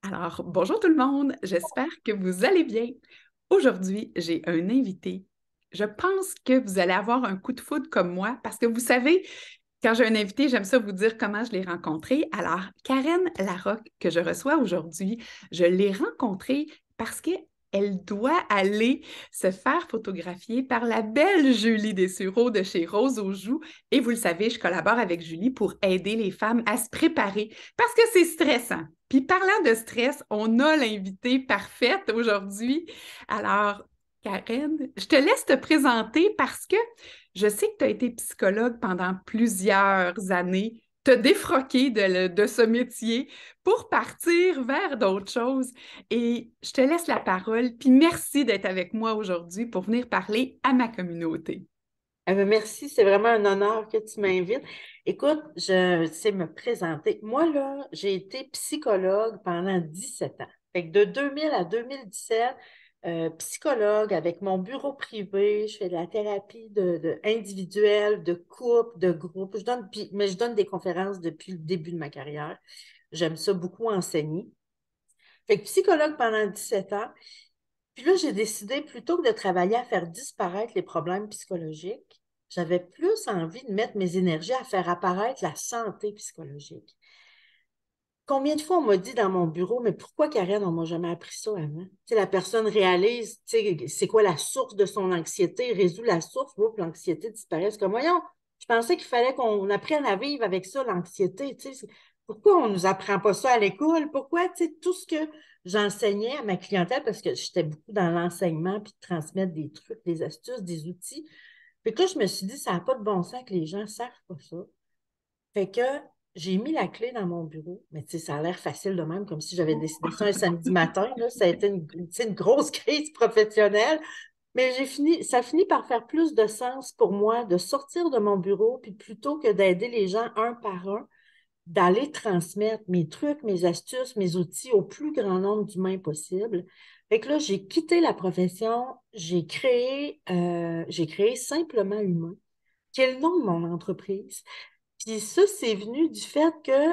Alors, bonjour tout le monde, j'espère que vous allez bien. Aujourd'hui, j'ai un invité. Je pense que vous allez avoir un coup de foudre comme moi parce que vous savez, quand j'ai un invité, j'aime ça vous dire comment je l'ai rencontré. Alors, Karen Larocque, que je reçois aujourd'hui, je l'ai rencontrée parce qu'elle doit aller se faire photographier par la belle Julie Dessureau de chez Rose aux Joues. Et vous le savez, je collabore avec Julie pour aider les femmes à se préparer parce que c'est stressant. Puis parlant de stress, on a l'invitée parfaite aujourd'hui. Alors, Karen, je te laisse te présenter parce que je sais que tu as été psychologue pendant plusieurs années, te défroquer de ce métier pour partir vers d'autres choses. Et je te laisse la parole, puis merci d'être avec moi aujourd'hui pour venir parler à ma communauté. Merci, c'est vraiment un honneur que tu m'invites. Écoute, je sais me présenter. Moi, là, j'ai été psychologue pendant 17 ans. Fait que de 2000 à 2017, psychologue avec mon bureau privé, je fais de la thérapie individuelle, de couple, de groupe. Mais je donne des conférences depuis le début de ma carrière. J'aime ça beaucoup enseigner. Fait que psychologue pendant 17 ans. Puis là, j'ai décidé, plutôt que de travailler à faire disparaître les problèmes psychologiques, j'avais plus envie de mettre mes énergies à faire apparaître la santé psychologique. Combien de fois on m'a dit dans mon bureau, mais pourquoi Karen, on m'a jamais appris ça avant? Tu sais, la personne réalise, tu sais, c'est quoi la source de son anxiété, résout la source, puis l'anxiété disparaît. C'est comme, voyons, je pensais qu'il fallait qu'on apprenne à vivre avec ça, l'anxiété. Tu sais, pourquoi on ne nous apprend pas ça à l'école? Pourquoi, tu sais, tout ce que j'enseignais à ma clientèle, parce que j'étais beaucoup dans l'enseignement, puis de transmettre des trucs, des astuces, des outils. Puis que là, je me suis dit, ça n'a pas de bon sens que les gens ne savent pas ça. Fait que j'ai mis la clé dans mon bureau, mais tu sais, ça a l'air facile de même, comme si j'avais décidé ça un samedi matin. Là. Ça a été une grosse crise professionnelle. Mais ça a fini par faire plus de sens pour moi de sortir de mon bureau, puis plutôt que d'aider les gens un par un, d'aller transmettre mes trucs, mes astuces, mes outils au plus grand nombre d'humains possible. Fait que là, j'ai quitté la profession, j'ai créé Simplement Humain, qui est le nom de mon entreprise. Puis ça, c'est venu du fait que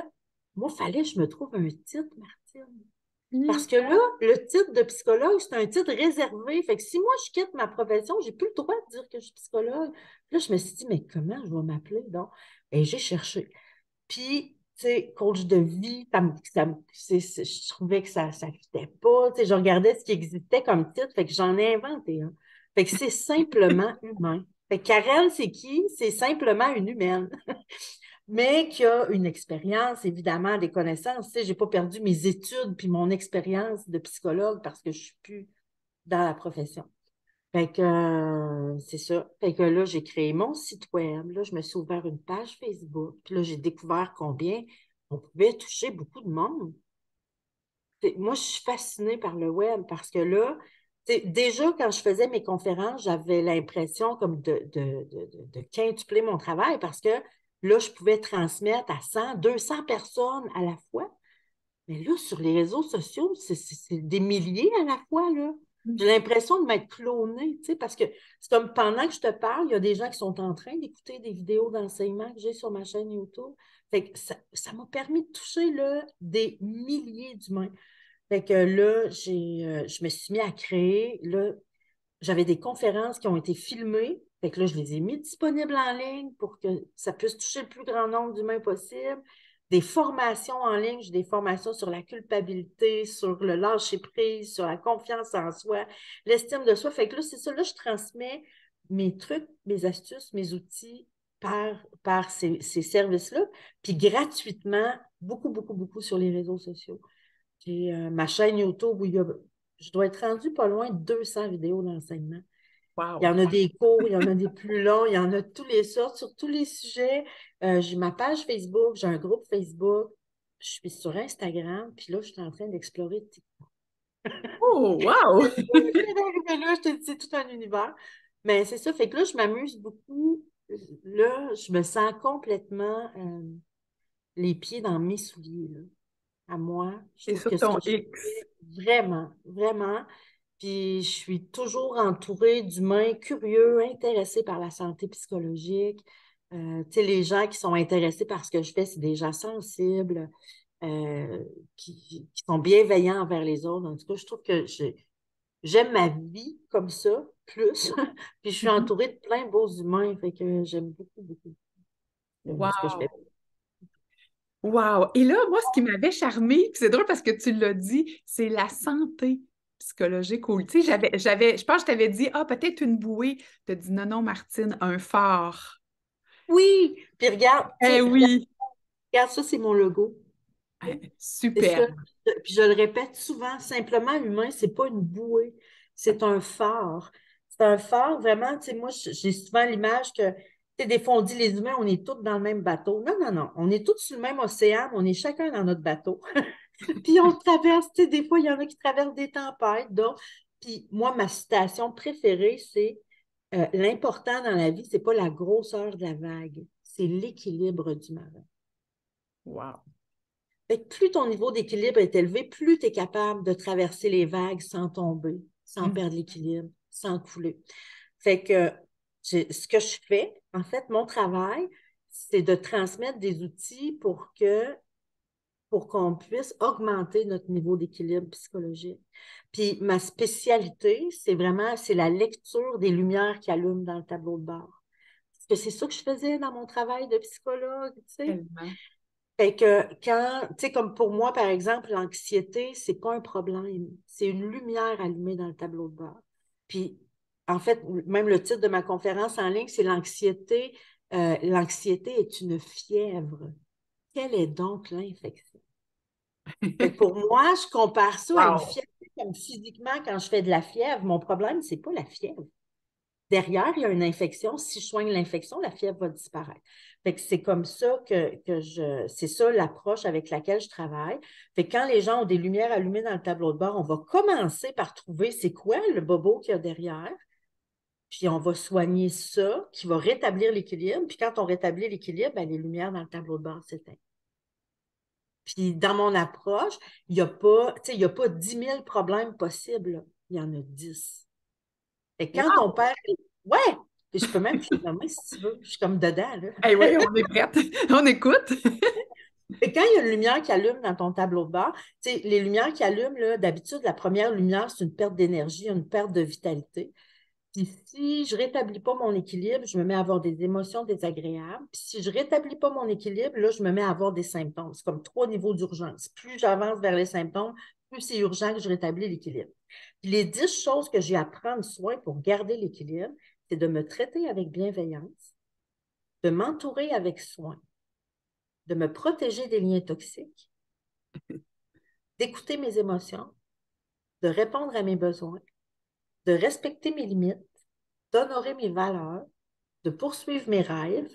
moi, il fallait que je me trouve un titre, Martine. Parce que là, le titre de psychologue, c'est un titre réservé. Fait que si moi, je quitte ma profession, j'ai plus le droit de dire que je suis psychologue. Puis là, je me suis dit, mais comment je vais m'appeler donc? Et j'ai cherché. Puis, tu sais, coach de vie, je trouvais que ça ne fitait pas. Tu sais, je regardais ce qui existait comme titre, fait que j'en ai inventé un. Fait que c'est Simplement Humain. Fait que Karel, c'est qui? C'est simplement une humaine. Mais qui a une expérience, évidemment, des connaissances. Tu sais, j'ai pas perdu mes études puis mon expérience de psychologue parce que je suis plus dans la profession. Fait que c'est ça. Fait que là, j'ai créé mon site web. Là, je me suis ouvert une page Facebook. Puis là, j'ai découvert combien on pouvait toucher beaucoup de monde. Moi, je suis fascinée par le web parce que là, déjà, quand je faisais mes conférences, j'avais l'impression comme de quintupler mon travail parce que là, je pouvais transmettre à 100, 200 personnes à la fois. Mais là, sur les réseaux sociaux, c'est des milliers à la fois, là. J'ai l'impression de m'être clonée, tu sais, parce que c'est comme pendant que je te parle, il y a des gens qui sont en train d'écouter des vidéos d'enseignement que j'ai sur ma chaîne YouTube. Fait que ça m'a permis de toucher, là, des milliers d'humains. Fait que là, je me suis mis à créer, là, j'avais des conférences qui ont été filmées. Fait que là, je les ai mis disponibles en ligne pour que ça puisse toucher le plus grand nombre d'humains possible. Des formations en ligne, j'ai des formations sur la culpabilité, sur le lâcher-prise, sur la confiance en soi, l'estime de soi. Fait que là, c'est ça, là, je transmets mes trucs, mes astuces, mes outils par ces services-là, puis gratuitement, beaucoup, beaucoup, beaucoup sur les réseaux sociaux. J'ai ma chaîne YouTube où je dois être rendue pas loin de 200 vidéos d'enseignement. Il y Wow. en a des courts, il y en a des plus longs, il y en a de tous les sortes, sur tous les sujets. J'ai ma page Facebook, j'ai un groupe Facebook, je suis sur Instagram, puis là, je suis en train d'explorer TikTok. Oh, wow! Là, je te dis, c'est tout un univers. Mais c'est ça, fait que là, je m'amuse beaucoup. Là, je me sens complètement les pieds dans mes souliers, là, à moi. Je Et trouve sur que ce que ton je X. fais, vraiment, vraiment. Puis je suis toujours entourée d'humains curieux, intéressés par la santé psychologique. Tu sais, les gens qui sont intéressés par ce que je fais, c'est des gens sensibles. qui sont bienveillants envers les autres. En tout cas, je trouve que j'aime ma vie comme ça, plus. Puis je suis Mhm. entourée de plein de beaux humains, fait que j'aime beaucoup, beaucoup ce que je fais. Wow! Wow! Et là, moi, ce qui m'avait charmé, puis c'est drôle parce que tu l'as dit, c'est la santé psychologique. Tu sais, je pense que je t'avais dit, ah, peut-être une bouée. Tu as dit, non, non, Martine, un phare. Oui! Puis regarde, tu Eh sais, oui! regarde, ça, c'est mon logo. C'est Super! ça. Puis je le répète souvent, simplement humain, c'est pas une bouée, c'est un phare. C'est un phare, vraiment, tu sais, moi, j'ai souvent l'image que, tu sais, des fois, on dit les humains, on est tous dans le même bateau. Non, non, non. On est tous sur le même océan, mais on est chacun dans notre bateau. Puis on traverse, tu sais, des fois, il y en a qui traversent des tempêtes, d'autres. Puis moi, ma citation préférée, c'est l'important dans la vie, c'est pas la grosseur de la vague, c'est l'équilibre du marin. Wow! Fait que plus ton niveau d'équilibre est élevé, plus tu es capable de traverser les vagues sans tomber, sans Mhm. perdre l'équilibre, sans couler. Fait que ce que je fais, en fait, mon travail, c'est de transmettre des outils pour qu'on puisse augmenter notre niveau d'équilibre psychologique. Puis ma spécialité, c'est la lecture des lumières qui allument dans le tableau de bord. Parce que c'est ça que je faisais dans mon travail de psychologue, tu sais. Tellement. Fait que quand, tu sais, comme pour moi, par exemple, l'anxiété, c'est pas un problème. C'est une lumière allumée dans le tableau de bord. Puis, en fait, même le titre de ma conférence en ligne, c'est l'anxiété. L'anxiété est une fièvre. Quelle est donc l'infection? Fait que pour moi, je compare ça à une Wow! fièvre. Comme physiquement, quand je fais de la fièvre, mon problème, c'est pas la fièvre. Derrière, il y a une infection. Si je soigne l'infection, la fièvre va disparaître. Fait que c'est comme ça c'est ça l'approche avec laquelle je travaille. Fait que quand les gens ont des lumières allumées dans le tableau de bord, on va commencer par trouver c'est quoi le bobo qu'il y a derrière. Puis on va soigner ça, qui va rétablir l'équilibre. Puis quand on rétablit l'équilibre, ben, les lumières dans le tableau de bord s'éteignent. Puis dans mon approche, il n'y a pas, tu sais, il y a pas 10 000 problèmes possibles, là. Il y en a 10. Et quand on Wow! perd. Ouais! Et je peux même te les nommer si tu veux. Je suis comme dedans, là. Eh oui, on est prête. On écoute. Et quand il y a une lumière qui allume dans ton tableau de bord, tu sais, les lumières qui allument, là, d'habitude, la première lumière, c'est une perte d'énergie, une perte de vitalité. Puis si je ne rétablis pas mon équilibre, je me mets à avoir des émotions désagréables. Puis si je ne rétablis pas mon équilibre, là, je me mets à avoir des symptômes. C'est comme 3 niveaux d'urgence. Plus j'avance vers les symptômes, plus c'est urgent que je rétablis l'équilibre. Puis les 10 choses que j'ai à prendre soin pour garder l'équilibre, c'est de me traiter avec bienveillance, de m'entourer avec soin, de me protéger des liens toxiques, d'écouter mes émotions, de répondre à mes besoins, de respecter mes limites, d'honorer mes valeurs, de poursuivre mes rêves,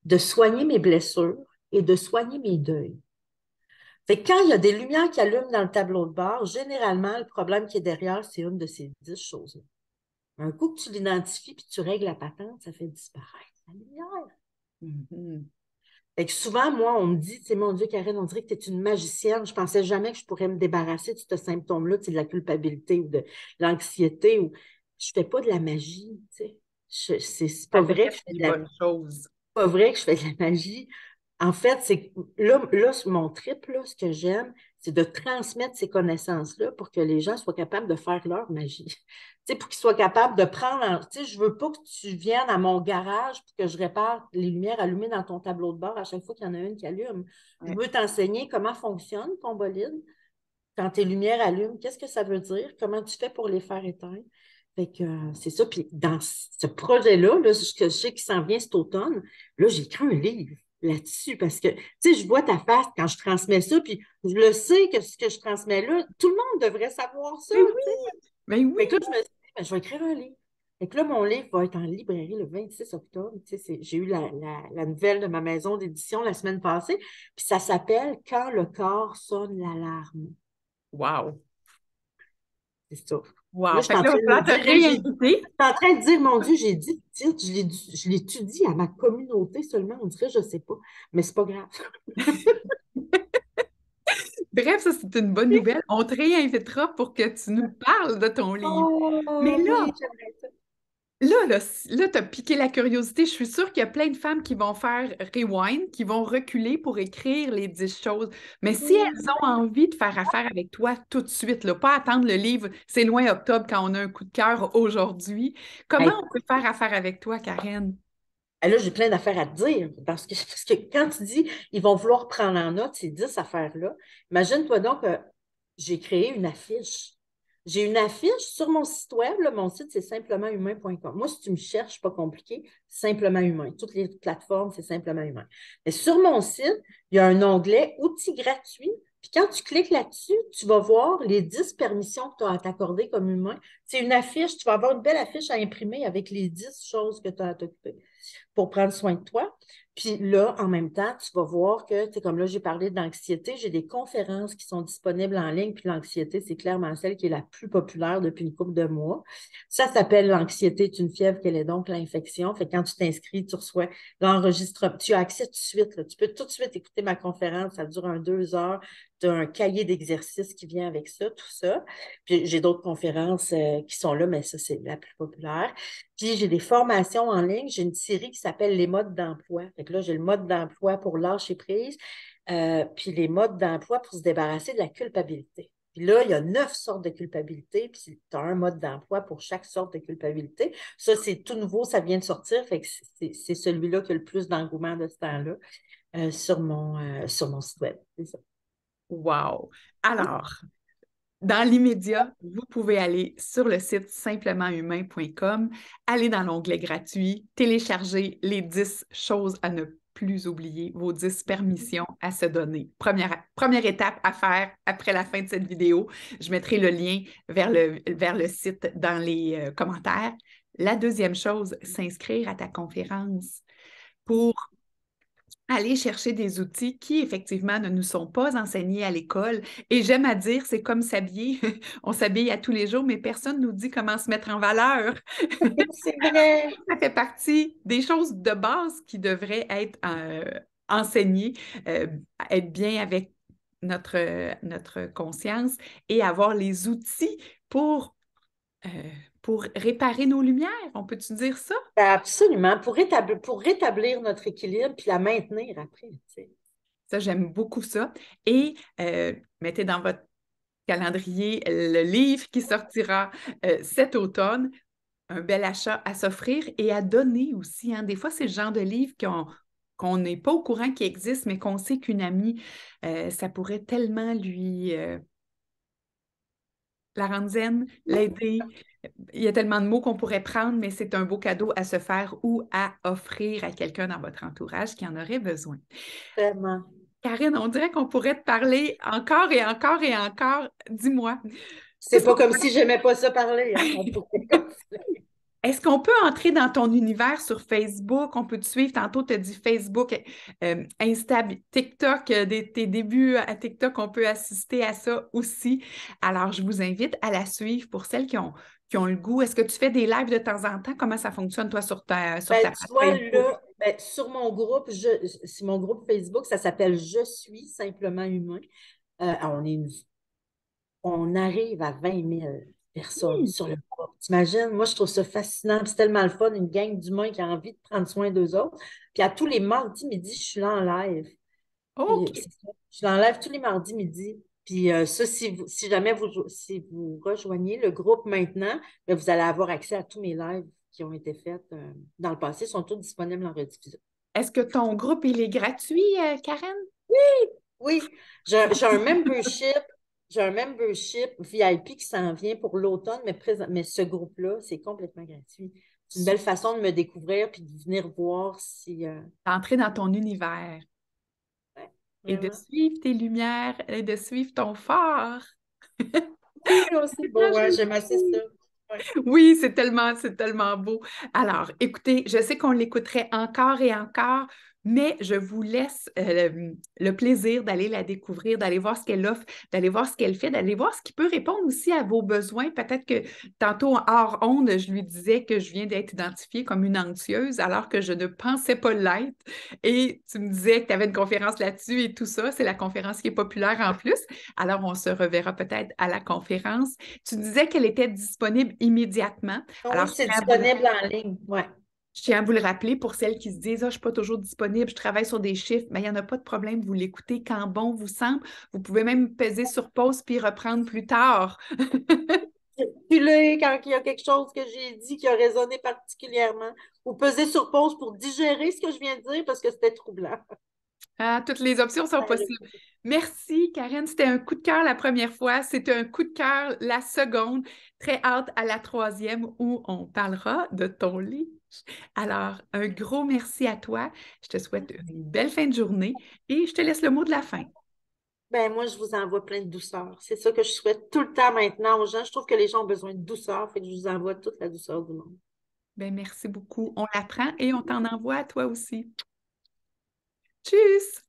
de soigner mes blessures et de soigner mes deuils. Fait que quand il y a des lumières qui allument dans le tableau de bord, généralement, le problème qui est derrière, c'est une de ces 10 choses-là. Un coup que tu l'identifies puis tu règles la patente, ça fait disparaître la lumière. Mhm. Fait que souvent, moi, on me dit, tu sais, mon Dieu, Karen, on dirait que tu es une magicienne. Je pensais jamais que je pourrais me débarrasser de ce symptôme-là, tu sais, de la culpabilité ou de l'anxiété. Je fais pas de la magie, tu sais. C'est pas Ça fait vrai que je fais des de la bonnes choses. pas vrai que je fais de la magie. En fait, c'est mon trip, là, ce que j'aime, c'est de transmettre ces connaissances-là pour que les gens soient capables de faire leur magie. Tu sais, pour qu'ils soient capables de prendre. Tu sais, je veux pas que tu viennes à mon garage pour que je répare les lumières allumées dans ton tableau de bord à chaque fois qu'il y en a une qui allume. Je Ouais. veux t'enseigner comment fonctionne ton bolide. Quand tes lumières allument, qu'est-ce que ça veut dire? Comment tu fais pour les faire éteindre? Fait que c'est ça. Puis dans ce projet-là, là, ce que je sais qui s'en vient cet automne, là, j'ai écrit un livre là-dessus parce que, tu sais, je vois ta face quand je transmets ça, puis je le sais que ce que je transmets là, tout le monde devrait savoir ça, Mais tu sais. oui, mais oui. Fait que là, je me suis dit, ben, je vais écrire un livre. Fait que là, mon livre va être en librairie le 26 octobre. Tu sais, j'ai eu la nouvelle de ma maison d'édition la semaine passée, puis ça s'appelle Quand le corps sonne l'alarme. Wow. C'est ça. Là, Wow. je suis Fait que en là, il train va de me falloir te dire, hey, réinviter. en train de dire, mon Dieu, j'ai dit le titre, je l'étudie à ma communauté seulement, on dirait, je ne sais pas, mais c'est pas grave. Bref, ça, c'est une bonne nouvelle. On te réinvitera pour que tu nous parles de ton livre. Mais Oh là, oui, j'aimerais ça. Là, tu as piqué la curiosité. Je suis sûre qu'il y a plein de femmes qui vont faire rewind, qui vont reculer pour écrire les 10 choses. Mais si elles ont envie de faire affaire avec toi tout de suite, là, pas attendre le livre, c'est loin octobre quand on a un coup de cœur aujourd'hui, comment Hey, on peut faire affaire avec toi, Karen? là, j'ai plein d'affaires à te dire parce que quand tu dis ils vont vouloir prendre en note ces 10 affaires-là, imagine-toi donc que j'ai créé une affiche. J'ai une affiche sur mon site web. Là, mon site, c'est simplementhumain.com. Moi, si tu me cherches, pas compliqué, simplement humain. Toutes les plateformes, c'est simplement humain. Mais sur mon site, il y a un onglet outils gratuits. Puis quand tu cliques là-dessus, tu vas voir les 10 permissions que tu as à t'accorder comme humain. C'est une affiche, tu vas avoir une belle affiche à imprimer avec les 10 choses que tu as à t'occuper pour prendre soin de toi. Puis là, en même temps, tu vas voir que, tu sais, comme là, j'ai parlé d'anxiété, j'ai des conférences qui sont disponibles en ligne, puis l'anxiété, c'est clairement celle qui est la plus populaire depuis une couple de mois. Ça s'appelle l'anxiété est une fièvre, quelle est donc l'infection? Fait que quand tu t'inscris, tu reçois l'enregistrement, tu as accès tout de suite, là. Tu peux tout de suite écouter ma conférence, ça dure 2 heures, tu as un cahier d'exercices qui vient avec ça, tout ça. Puis j'ai d'autres conférences qui sont là, mais ça, c'est la plus populaire. Puis j'ai des formations en ligne. J'ai une série qui s'appelle Les modes d'emploi. Fait que là, j'ai le mode d'emploi pour lâcher prise, puis les modes d'emploi pour se débarrasser de la culpabilité. Puis là, il y a 9 sortes de culpabilité, puis tu as un mode d'emploi pour chaque sorte de culpabilité. Ça, c'est tout nouveau, ça vient de sortir, fait que c'est celui-là qui a le plus d'engouement de ce temps-là sur mon site web. C'est ça. Wow! Alors, dans l'immédiat, vous pouvez aller sur le site simplementhumain.com, aller dans l'onglet gratuit, télécharger les 10 choses à ne plus oublier, vos 10 permissions à se donner. Première étape à faire après la fin de cette vidéo. Je mettrai le lien vers le site dans les commentaires. La deuxième chose, s'inscrire à ta conférence pour aller chercher des outils qui, effectivement, ne nous sont pas enseignés à l'école. Et j'aime à dire, c'est comme s'habiller. On s'habille à tous les jours, mais personne ne nous dit comment se mettre en valeur. C'est vrai. Ça fait partie des choses de base qui devraient être enseignées, être bien avec notre conscience et avoir les outils euh, pour réparer nos lumières. On peut-tu dire ça? Absolument. Pour rétablir notre équilibre puis la maintenir après. Tu sais. Ça, j'aime beaucoup ça. Et mettez dans votre calendrier le livre qui sortira cet automne. Un bel achat à s'offrir et à donner aussi, hein. Des fois, c'est le genre de livre qu'on n'est pas au courant qu'il existe, mais qu'on sait qu'une amie, ça pourrait tellement la rendre zen, l'aider. Il y a tellement de mots qu'on pourrait prendre, mais c'est un beau cadeau à se faire ou à offrir à quelqu'un dans votre entourage qui en aurait besoin. Vraiment. Karine, on dirait qu'on pourrait te parler encore et encore et encore. Dis-moi, C'est qu'est-ce pas qu'on comme si j'aimais pas ça parler, hein. On pourrait continuer. Est-ce qu'on peut entrer dans ton univers sur Facebook? On peut te suivre. Tantôt, tu as dit Facebook, Insta, TikTok, tes débuts à TikTok, on peut assister à ça aussi. Alors, je vous invite à la suivre pour celles qui ont le goût. Est-ce que tu fais des lives de temps en temps? Comment ça fonctionne, toi, sur ta Tu page vois, Facebook? là, sur mon groupe, c'est mon groupe Facebook, ça s'appelle Je suis simplement humain. On arrive à 20 000 personnes Oui. sur le groupe. T'imagines? Moi, je trouve ça fascinant. C'est tellement le fun, une gang d'humains qui a envie de prendre soin d'eux autres. Puis à tous les mardis midi, je suis là en live. Puis, OK. c'est ça. Je suis en live tous les mardis midi. Puis ça, si jamais si vous rejoignez le groupe maintenant, ben, vous allez avoir accès à tous mes lives qui ont été faits dans le passé. Ils sont tous disponibles en rediffusion. Est-ce que ton groupe, il est gratuit, Karen? Oui, j'ai un membership. J'ai un membership VIP qui s'en vient pour l'automne, mais ce groupe-là, c'est complètement gratuit. C'est une belle façon de me découvrir puis de venir voir si. Entrer dans ton univers Ouais, et de vraiment. suivre tes lumières et de suivre ton phare. Oui, aussi. Ah, Bon, ouais, j'aime j'aime assez ça. beaucoup. Ouais. Oui, c'est tellement beau. Alors, écoutez, je sais qu'on l'écouterait encore et encore. Mais je vous laisse le plaisir d'aller la découvrir, d'aller voir ce qu'elle offre, d'aller voir ce qu'elle fait, d'aller voir ce qui peut répondre aussi à vos besoins. Peut-être que tantôt, hors onde, je lui disais que je viens d'être identifiée comme une anxieuse alors que je ne pensais pas l'être. Et tu me disais que tu avais une conférence là-dessus et tout ça. C'est la conférence qui est populaire en plus. Alors, on se reverra peut-être à la conférence. Tu disais qu'elle était disponible immédiatement. Oui, Alors, c'est disponible en ligne. Ouais. je tiens à vous le rappeler pour celles qui se disent: ah, je ne suis pas toujours disponible, je travaille sur des chiffres. Mais il n'y en a pas de problème, vous l'écoutez quand bon vous semble. Vous pouvez même peser sur pause puis reprendre plus tard. Reculer quand il y a quelque chose que j'ai dit qui a résonné particulièrement, ou peser sur pause pour digérer ce que je viens de dire parce que c'était troublant. Ah, toutes les options sont possibles. Merci, Karen. C'était un coup de cœur la première fois. C'était un coup de cœur la seconde. Très hâte à la troisième où on parlera de ton livre. Alors, un gros merci à toi. Je te souhaite une belle fin de journée et je te laisse le mot de la fin. Ben, moi, je vous envoie plein de douceur. C'est ça que je souhaite tout le temps maintenant aux gens. Je trouve que les gens ont besoin de douceur, fait que je vous envoie toute la douceur du monde. Ben, merci beaucoup. On l'apprend et on t'en envoie à toi aussi. Tschüss!